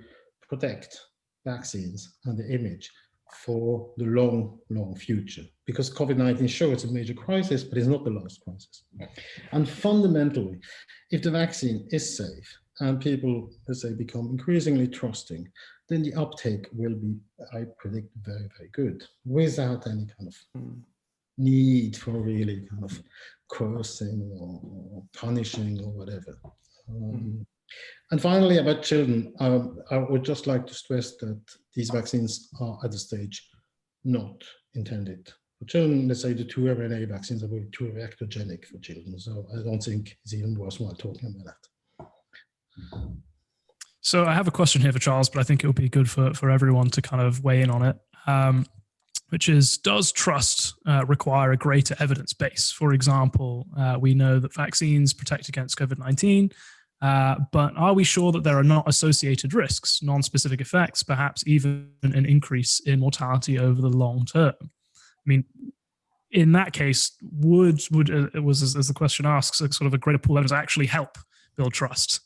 protect vaccines and the image for the long, long future, because COVID-19 shows it's a major crisis, but it's not the last crisis. And fundamentally, if the vaccine is safe and people, let's say, become increasingly trusting, then the uptake will be, I predict, very, very good, without any kind of need for really kind of coercing or punishing or whatever. And finally, about children, I would just like to stress that these vaccines are at the stage not intended for children. Let's say the 2 mRNA vaccines are too reactogenic for children. So I don't think it's even worthwhile talking about that. So I have a question here for Charles, but I think it would be good for everyone to kind of weigh in on it, which is, does trust require a greater evidence base? For example, we know that vaccines protect against COVID-19, but are we sure that there are not associated risks, non-specific effects, perhaps even an increase in mortality over the long term? I mean, in that case, would it was, as the question asks, sort of a greater pool of evidence actually help build trust?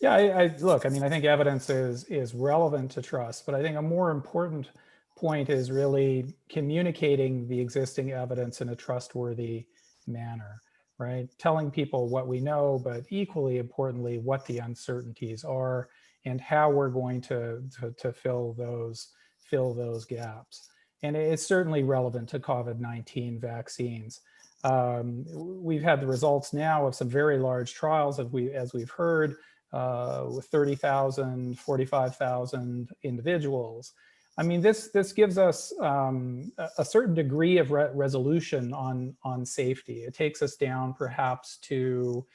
Yeah, look, I mean, I think evidence is relevant to trust, but I think a more important point is really communicating the existing evidence in a trustworthy manner, right? Telling people what we know, but equally importantly, what the uncertainties are and how we're going to fill those gaps. And it's certainly relevant to COVID-19 vaccines. We've had the results now of some very large trials, as we've heard, with 30,000, 45,000 individuals. I mean, this gives us a certain degree of resolution on safety. It takes us down perhaps to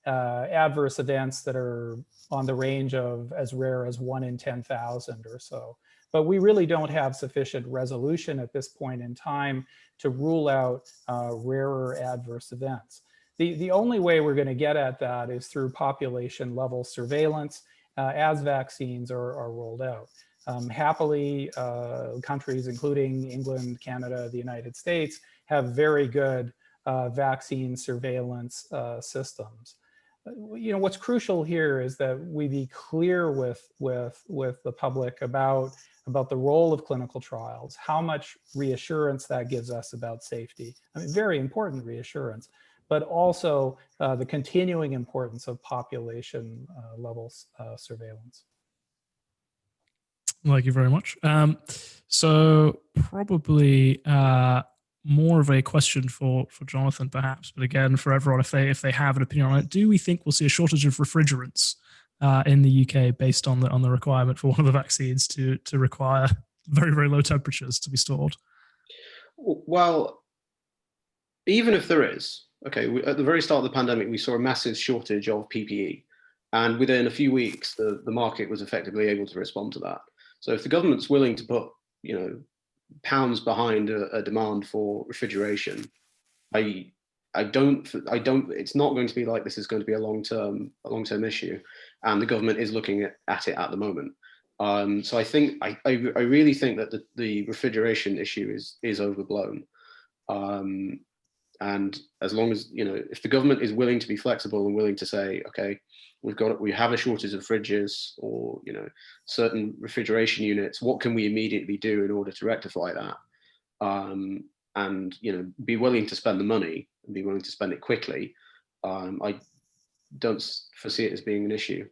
adverse events that are on the range of as rare as 1 in 10,000 or so. But we really don't have sufficient resolution at this point in time to rule out rarer adverse events. The only way we're going to get at that is through population level surveillance as vaccines are rolled out. Happily, countries including England, Canada, the United States have very good vaccine surveillance systems. You know, what's crucial here is that we be clear with the public about the role of clinical trials, how much reassurance that gives us about safety. I mean, very important reassurance, but also the continuing importance of population level surveillance. Thank you very much. So probably more of a question for Jonathan, perhaps, but again, for everyone, if they have an opinion on it, do we think we'll see a shortage of refrigerants in the UK based on the requirement for one of the vaccines to require very, very low temperatures to be stored? Well, even if there is, okay, at the very start of the pandemic, we saw a massive shortage of PPE. And within a few weeks, the market was effectively able to respond to that. So if the government's willing to put, you know, pounds behind a demand for refrigeration, I don't, it's not going to be like this is going to be a long-term issue. And the government is looking at it at the moment. So I think, I really think that the refrigeration issue is overblown. And as long as, if the government is willing to be flexible and willing to say, okay, we have a shortage of fridges or, certain refrigeration units, what can we immediately do in order to rectify that? And, be willing to spend the money and be willing to spend it quickly. I don't foresee it as being an issue.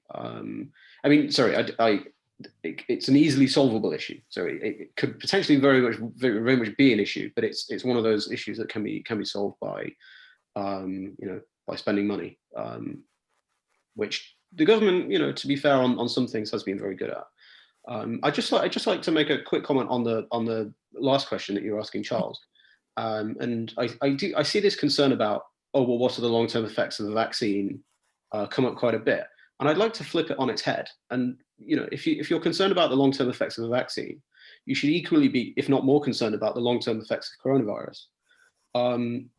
It's an easily solvable issue. So it could potentially very much be an issue, but it's one of those issues that can be solved by, by spending money, which the government, to be fair, on some things has been very good at. I just like to make a quick comment on the last question that you were asking, Charles. And I see this concern about, what are the long-term effects of the vaccine come up quite a bit. And I'd like to flip it on its head. And if you're concerned about the long-term effects of the vaccine, you should equally be, if not more, concerned about the long-term effects of coronavirus. I'm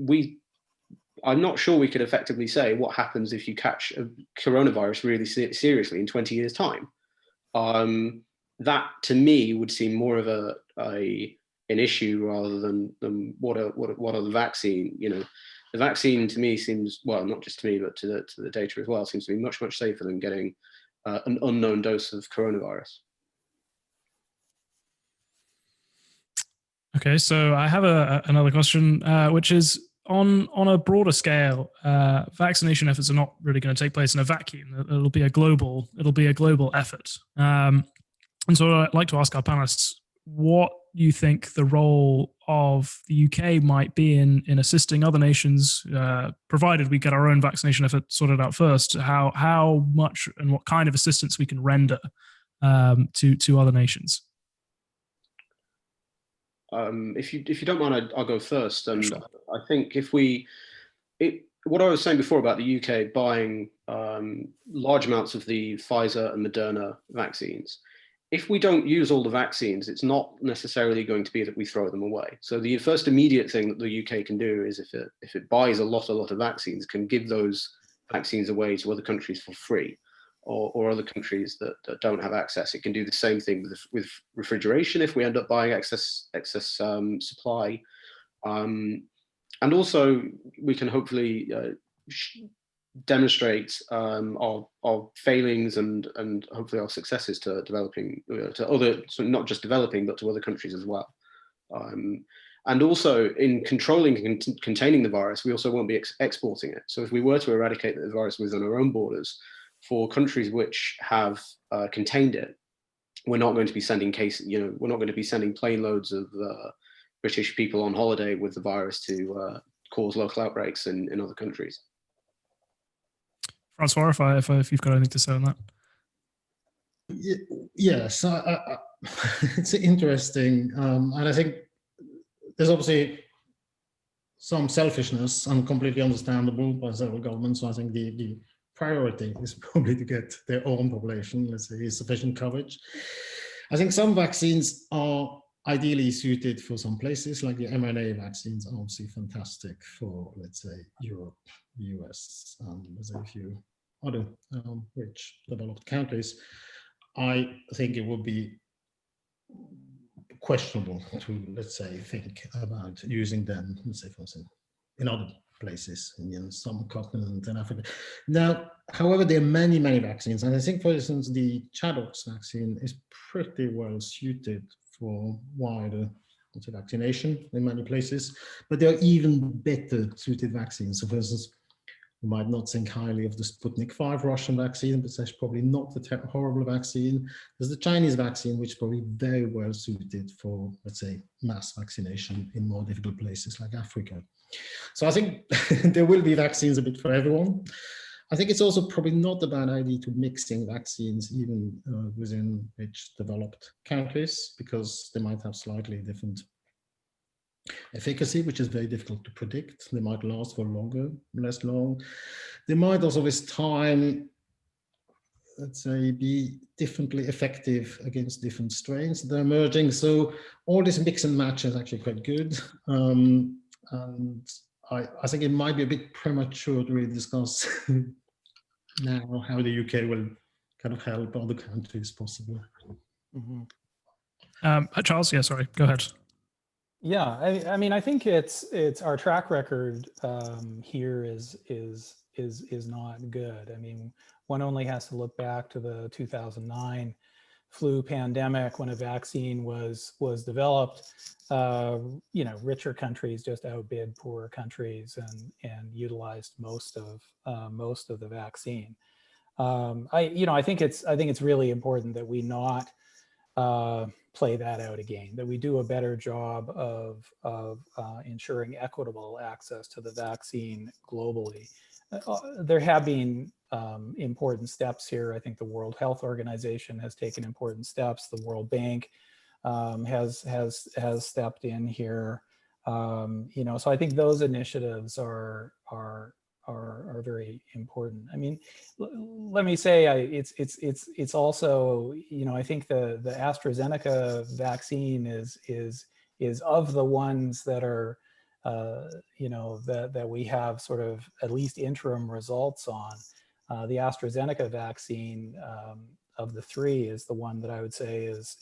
not sure we could effectively say what happens if you catch a coronavirus really seriously in 20 years' time. That to me would seem more of an issue rather than what are the vaccine. The vaccine to me seems, well, not just to me, but to the data as well, seems to be much safer than getting an unknown dose of coronavirus. Okay, so I have another question, which is on a broader scale, vaccination efforts are not really going to take place in a vacuum. It'll be a global effort. And so I'd like to ask our panelists what you think the role of the UK might be in assisting other nations, provided we get our own vaccination effort sorted out first, how much and what kind of assistance we can render to other nations. If you don't mind, I'll go first. And Sure. I think what I was saying before about the UK buying large amounts of the Pfizer and Moderna vaccines, if we don't use all the vaccines, it's not necessarily going to be that we throw them away. So the first immediate thing that the UK can do is if it buys a lot of vaccines, can give those vaccines away to other countries for free, or other countries that don't have access. It can do the same thing with refrigeration if we end up buying excess supply. And also we can hopefully demonstrate our failings and hopefully our successes to developing to other, so not just developing, but to other countries as well. And also in controlling and containing the virus, we also won't be exporting it. So if we were to eradicate the virus within our own borders, for countries which have contained it, we're not going to be sending we're not going to be sending plane loads of British people on holiday with the virus to cause local outbreaks in other countries. Francois, if you've got anything to say on that. Yes, it's interesting, and I think there's obviously some selfishness and completely understandable by several governments. So I think the priority is probably to get their own population, let's say, sufficient coverage. I think some vaccines are ideally suited for some places, like the mRNA vaccines are obviously fantastic for, let's say, Europe, US, and let's say a few other rich developed countries. I think it would be questionable to, let's say, think about using them, let's say, for instance, in other places, in some continent in Africa. Now, however, there are many vaccines, and I think, for instance, the Chaddox vaccine is pretty well suited for wider vaccination in many places, but there are even better suited vaccines. So, for instance, you might not think highly of the Sputnik 5 Russian vaccine, but that's probably not a horrible vaccine. There's the Chinese vaccine, which is probably very well suited for, let's say, mass vaccination in more difficult places like Africa. So I think there will be vaccines a bit for everyone. I think it's also probably not a bad idea to mixing vaccines even within rich developed countries, because they might have slightly different efficacy, which is very difficult to predict. They might last for longer, less long. They might also with time, let's say, be differently effective against different strains that are emerging. So all this mix and match is actually quite good. And I think it might be a bit premature to really discuss now how the UK will kind of help other countries possibly. Charles, yeah, sorry, go ahead. Yeah, I mean, I think it's our track record here is not good. I mean, one only has to look back to the 2009 flu pandemic when a vaccine was developed. You know, richer countries just outbid poorer countries and utilized most of the vaccine. I think it's really important that we not play that out again, that we do a better job of ensuring equitable access to the vaccine globally. There have been important steps here. I think the World Health Organization has taken important steps. The World Bank has stepped in here. So I think those initiatives are very important. I mean, let me say, it's also, I think the AstraZeneca vaccine is of the ones that are, that we have sort of at least interim results on. The AstraZeneca vaccine of the three is the one that I would say is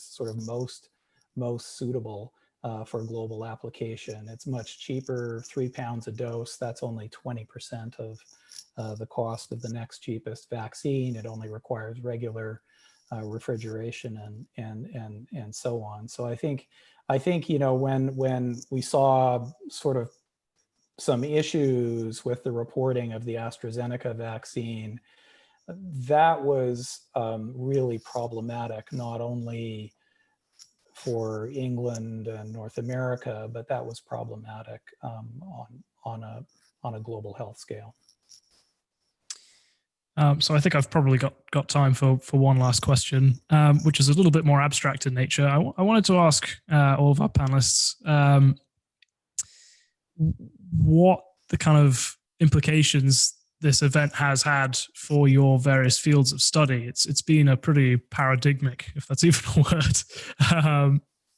sort of most suitable for global application. It's much cheaper, £3 a dose. That's only 20% of the cost of the next cheapest vaccine. It only requires regular refrigeration and so on. So I think when we saw sort of some issues with the reporting of the AstraZeneca vaccine, that was really problematic, not only for England and North America, but that was problematic on a global health scale. So I think I've probably got time for one last question, which is a little bit more abstract in nature. I wanted to ask all of our panelists what the kind of implications this event has had for your various fields of study. It's been a pretty paradigmic, if that's even a word,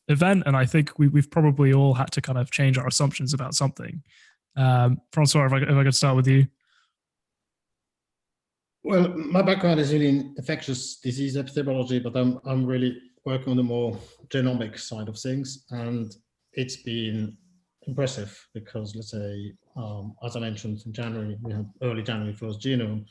event, and I think we've probably all had to kind of change our assumptions about something. Francois, if I could start with you. Well, my background is really in infectious disease epidemiology, but I'm really working on the more genomic side of things, and it's been impressive because, let's say, as I mentioned, in January, we had early January first genome.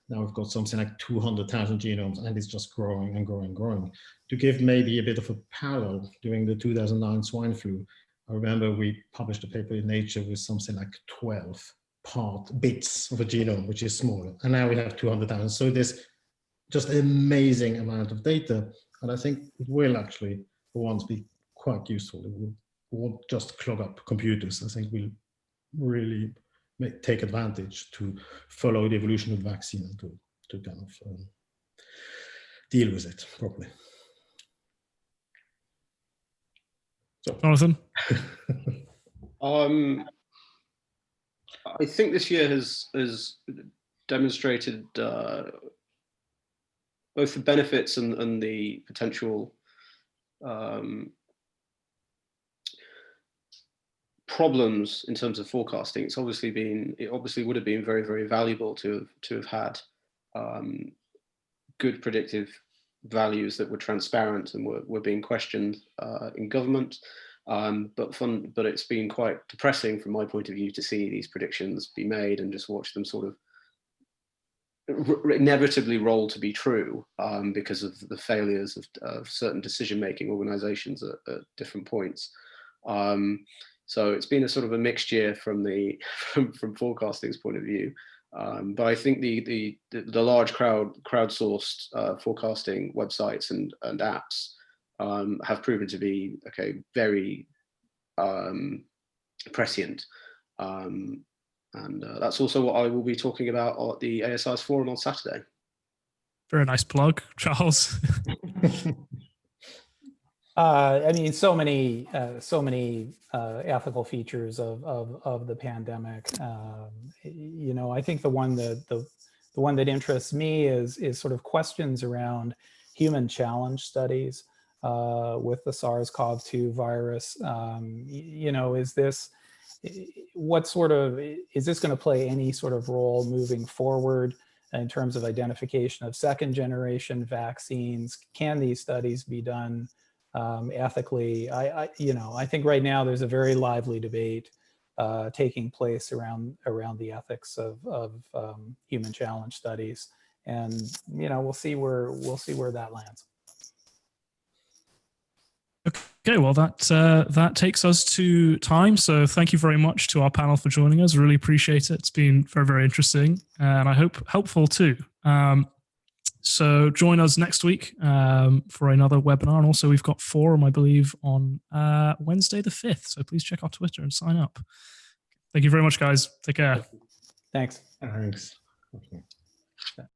Now we've got something like 200,000 genomes, and it's just growing and growing and growing. To give maybe a bit of a parallel, during the 2009 swine flu, I remember we published a paper in Nature with something like 12 bits of a genome, which is small, and now we have 200,000. So there's just an amazing amount of data, and I think it will actually, for once, be quite useful. It won't just clog up computers. I think we'll really take advantage to follow the evolution of the vaccine and to kind of deal with it properly. So, Jonathan? I think this year has demonstrated both the benefits and the potential problems in terms of forecasting. It obviously would have been very, very valuable to have had good predictive values that were transparent and were being questioned in government. But it's been quite depressing from my point of view to see these predictions be made and just watch them sort of inevitably roll to be true because of the failures of certain decision-making organizations at different points. So it's been a sort of a mixed year from forecasting's point of view. But I think the large crowdsourced forecasting websites and apps have proven to be very prescient. And that's also what I will be talking about at the ASI's forum on Saturday. Very nice plug, Charles. I mean, so many ethical features of the pandemic. I think the one that interests me is sort of questions around human challenge studies with the SARS-CoV-2 virus. Is this going to play any sort of role moving forward in terms of identification of second generation vaccines? Can these studies be done ethically. I think right now there's a very lively debate taking place around the ethics of human challenge studies, and we'll see where that lands. Okay, well, that takes us to time. So thank you very much to our panel for joining us. Really appreciate it. It's been very, very interesting, and I hope helpful too. So join us next week for another webinar. And also we've got forum, I believe, on Wednesday the 5th. So please check our Twitter and sign up. Thank you very much, guys. Take care. Thanks. Thanks. Okay.